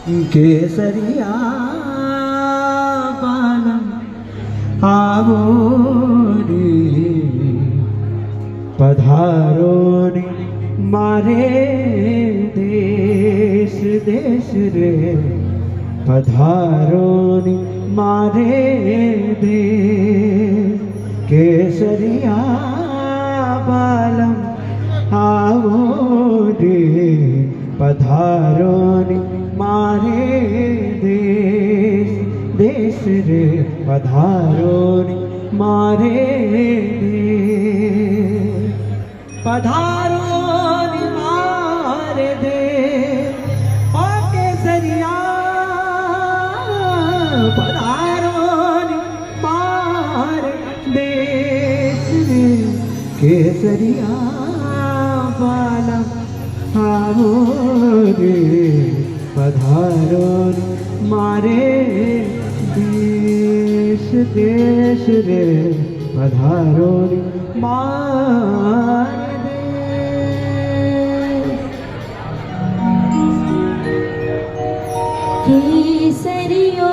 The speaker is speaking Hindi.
केसरिया बालम आवो रे पधारो रे मारे देश देश रे पधारो रे मारे देश केसरिया बालम आवो रे पधारो रे मारे देश देश रे पधारो रे मारे देश पधारो रे मारे देश ओ केसरिया पधारो रे मारे देश रे केसरिया बालम आवो रे पधारो रे मारे देश देश रे पधारो रे मारे देश केसरियो